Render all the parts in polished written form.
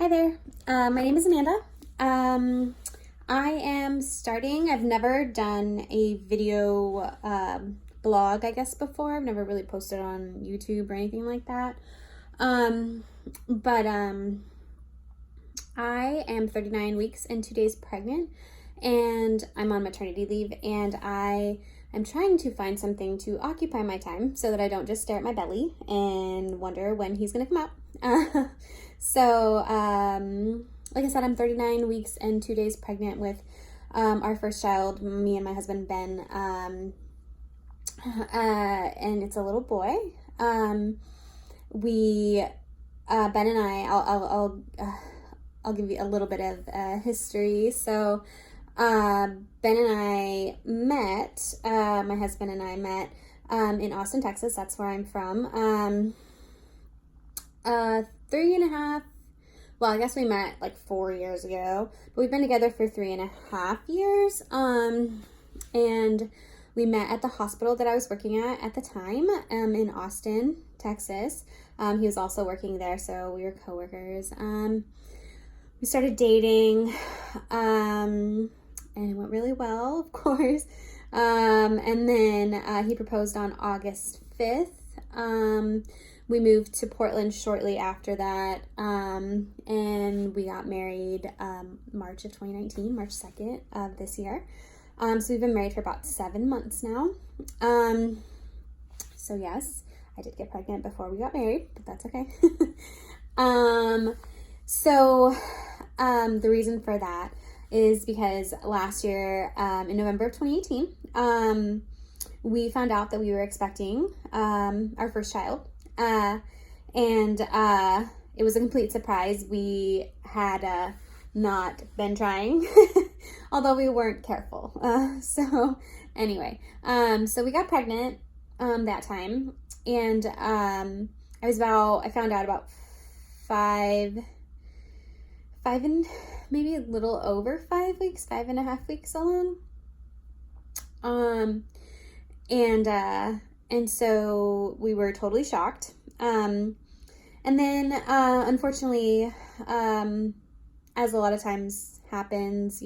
Hi there. My name is Amanda. I am starting, I've never done a video blog, I guess, before. I've never really posted on YouTube or anything like that. But I am 39 weeks and 2 days pregnant, and I'm on maternity leave, and I am trying to find something to occupy my time so that I don't just stare at my belly and wonder when he's going to come out. Like I said, I'm 39 weeks and 2 days pregnant with our first child, me and my husband, Ben, and it's a little boy. Ben and I'll give you a little bit of history. So, Ben and I met, my husband and I met in Austin, Texas. That's where I'm from. 3.5, well, I guess we met like 4 years ago, but we've been together for 3.5 years. And we met at the hospital that I was working at the time, in Austin, Texas. He was also working there, so we were coworkers. We started dating, and it went really well, of course. And then he proposed on August 5th. We moved to Portland shortly after that, and we got married March of 2019, March 2nd of this year. So we've been married for about 7 months now. So yes, I did get pregnant before we got married, but that's okay. The reason for that is because last year, in November of 2018, we found out that we were expecting our first child. And it was a complete surprise. We had not been trying, although we weren't careful. So we got pregnant that time, and I found out about five and maybe a little over 5 weeks, 5.5 weeks along. And so we were totally shocked. And then, unfortunately, as a lot of times happens,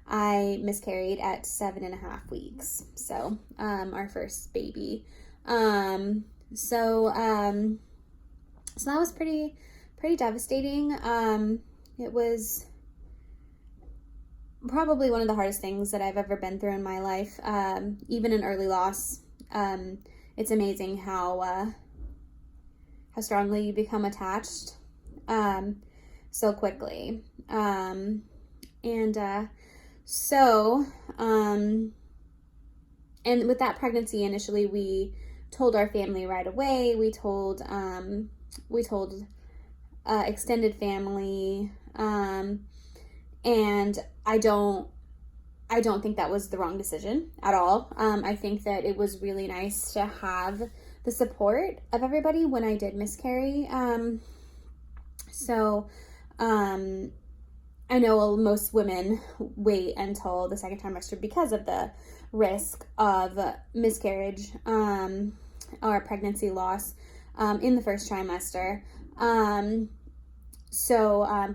I miscarried at 7.5 weeks. So, our first baby. So that was pretty devastating. It was probably one of the hardest things that I've ever been through in my life. Even in early loss, it's amazing how strongly you become attached so quickly. And with that pregnancy, initially we told our family right away. We told extended family, and I don't think that was the wrong decision at all. I think that it was really nice to have the support of everybody when I did miscarry. I know most women wait until the second trimester because of the risk of miscarriage or pregnancy loss in the first trimester. But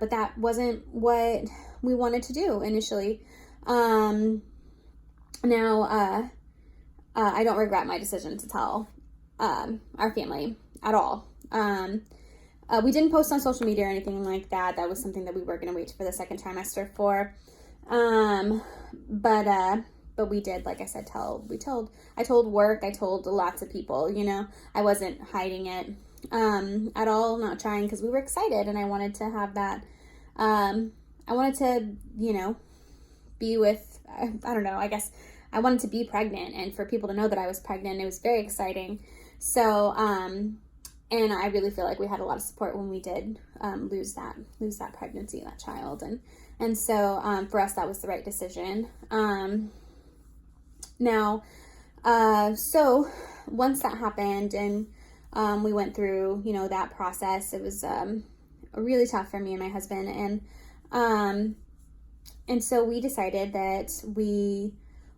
that wasn't what we wanted to do initially. I don't regret my decision to tell our family at all. We didn't post on social media or anything like that. That was something that we were going to wait for the second trimester for. But we did, like I said, I told work, I told lots of people, I wasn't hiding it at all, not trying, because we were excited, and I wanted to have that, I wanted to, be with, I don't know, I guess I wanted to be pregnant and for people to know that I was pregnant. It was very exciting. So, and I really feel like we had a lot of support when we did lose that pregnancy, that child. And so for us, that was the right decision. So once that happened and we went through, that process, it was really tough for me and my husband. And so we decided that we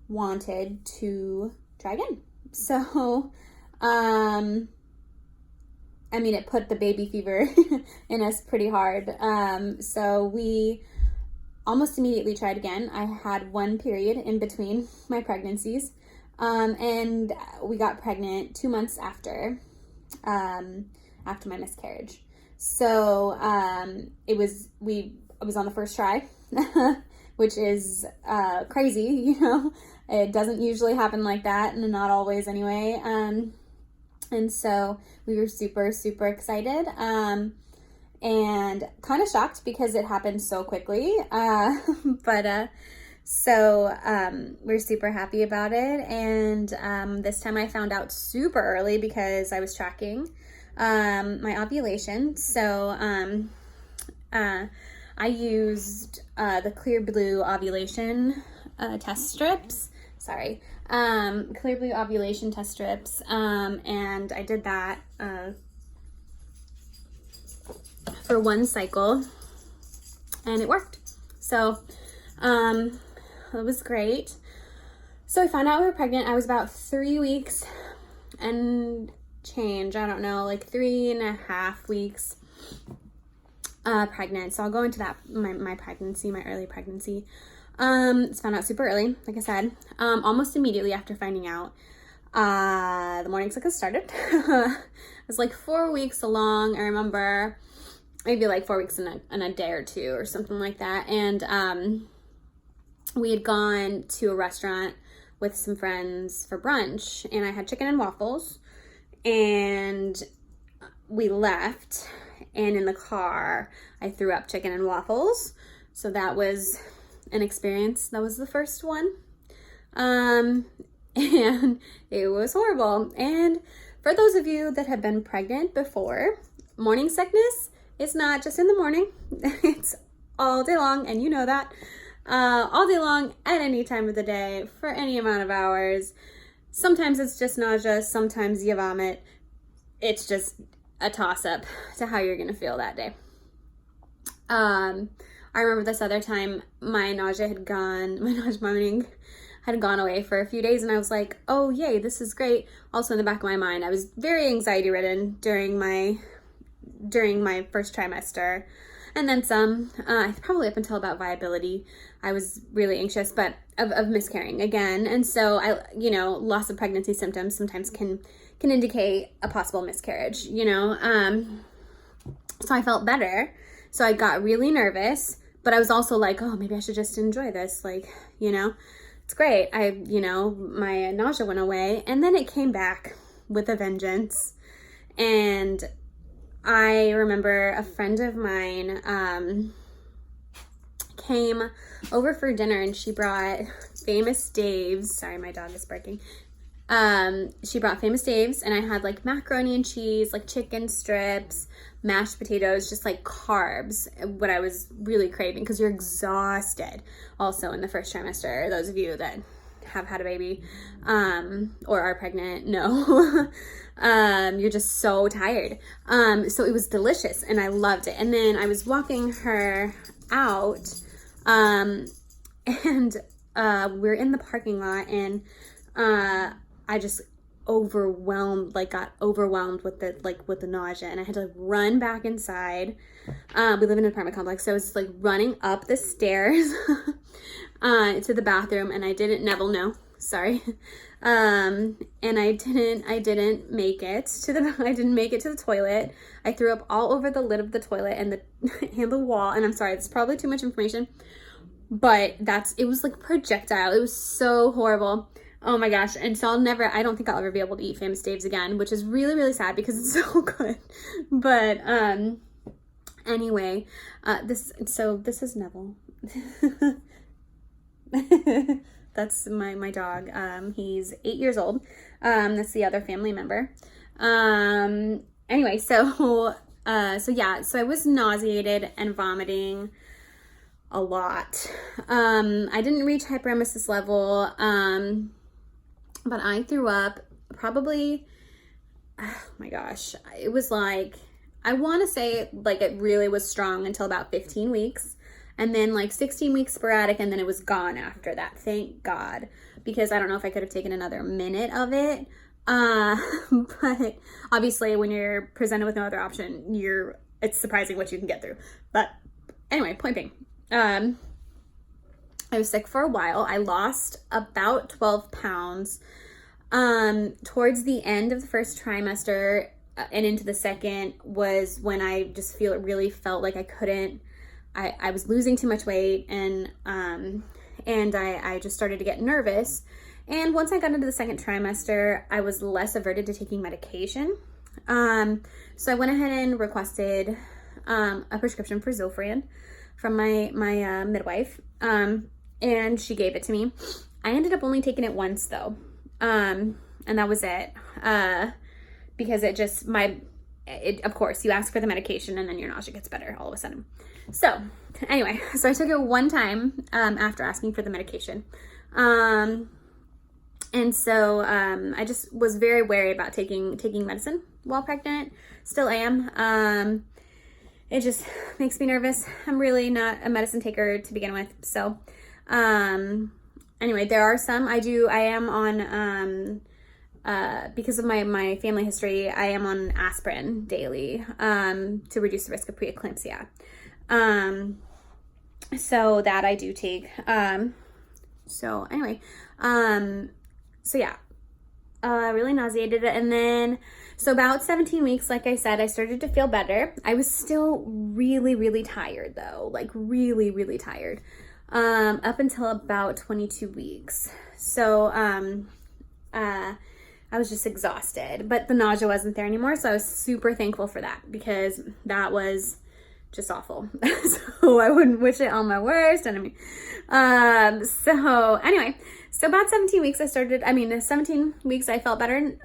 wanted to try again. So I mean, it put the baby fever in us pretty hard. So we almost immediately tried again. I had one period in between my pregnancies, and we got pregnant 2 months after my miscarriage. So I was on the first try, which is crazy, It doesn't usually happen like that, and not always anyway. And so we were super, super excited, and kind of shocked because it happened so quickly. So we're super happy about it. And this time I found out super early because I was tracking my ovulation. So I used the Clear Blue ovulation test strips. Clear Blue ovulation test strips. And I did that for one cycle, and it worked. So it was great. So I found out we were pregnant. I was about 3 weeks and change. I don't know, like 3.5 weeks pregnant. So I'll go into that, my pregnancy, my early pregnancy. It's found out super early, like I said, almost immediately after finding out. The morning sickness started. It was like 4 weeks along. I remember maybe like 4 weeks in a day or two or something like that. And we had gone to a restaurant with some friends for brunch, and I had chicken and waffles, and we left, and in the car I threw up chicken and waffles. So that was an experience. That was the first one. And it was horrible. And for those of you that have been pregnant before, morning sickness is not just in the morning. It's all day long, and you know that. All day long, at any time of the day, for any amount of hours. Sometimes it's just nausea, sometimes you vomit. It's just a toss-up to how you're gonna feel that day. I remember this other time, my vomiting had gone away for a few days, and I was like, oh yay, this is great. Also in the back of my mind, I was very anxiety ridden during my first trimester, and then some, probably up until about viability. I was really anxious, but of miscarrying again. And so loss of pregnancy symptoms sometimes can indicate a possible miscarriage, So I felt better. So I got really nervous, but I was also like, oh, maybe I should just enjoy this. It's great. My nausea went away, and then it came back with a vengeance. And I remember a friend of mine came over for dinner, and she brought Famous Dave's. Sorry, my dog is barking. She brought Famous Dave's, and I had like macaroni and cheese, like chicken strips, mashed potatoes, just like carbs, what I was really craving, because you're exhausted also in the first trimester. Those of you that have had a baby or are pregnant know. You're just so tired. So it was delicious, and I loved it. And then I was walking her out, and we're in the parking lot, and I just got overwhelmed with the nausea, and I had to run back inside. We live in an apartment complex, so I was like running up the stairs to the bathroom, and I didn't, Neville, no, sorry. And I didn't make it to the toilet. I threw up all over the lid of the toilet and the wall, and I'm sorry, it's probably too much information, but it was like projectile. It was so horrible. Oh my gosh. And so I don't think I'll ever be able to eat Famous Dave's again, which is really, really sad because it's so good. But anyway, this is Neville. That's my dog. He's 8 years old. That's the other family member. Anyway, so I was nauseated and vomiting a lot. I didn't reach hyperemesis level, but I threw up probably, oh my gosh, it was like, I want to say like it really was strong until about 15 weeks. And then like 16 weeks sporadic, and then it was gone after that. Thank God. Because I don't know if I could have taken another minute of it. But obviously when you're presented with no other option, it's surprising what you can get through. But anyway, point being, I was sick for a while. I lost about 12 pounds. Towards the end of the first trimester and into the second was when I just really felt like I was losing too much weight, and I just started to get nervous. And once I got into the second trimester, I was less averted to taking medication. So I went ahead and requested a prescription for Zofran from my midwife, and she gave it to me. I ended up only taking it once though, and that was it, because of course, you ask for the medication and then your nausea gets better all of a sudden. So anyway, so I took it one time after asking for the medication. And so I just was very wary about taking medicine while pregnant. Still am. It just makes me nervous. I'm really not a medicine taker to begin with. So anyway, there are some I am on, because of my family history, I am on aspirin daily to reduce the risk of preeclampsia. So that I do take. So anyway, so yeah, really nauseated. And then, so about 17 weeks, like I said, I started to feel better. I was still really, really tired though, like really, really tired, up until about 22 weeks. So, I was just exhausted, but the nausea wasn't there anymore. So I was super thankful for that, because that was just awful. So I wouldn't wish it on my worst enemy. So anyway, so about 17 weeks 17 weeks I felt better,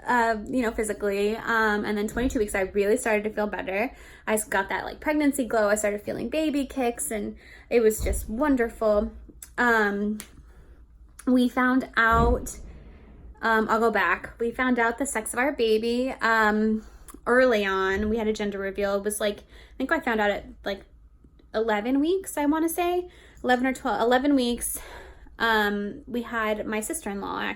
physically. And then 22 weeks I really started to feel better. I got that like pregnancy glow. I started feeling baby kicks, and it was just wonderful. We found out, I'll go back. We found out the sex of our baby, early on. We had a gender reveal. It was like, I think I found out at like 11 weeks, I want to say 11 or 12, 11 weeks. We had my sister-in-law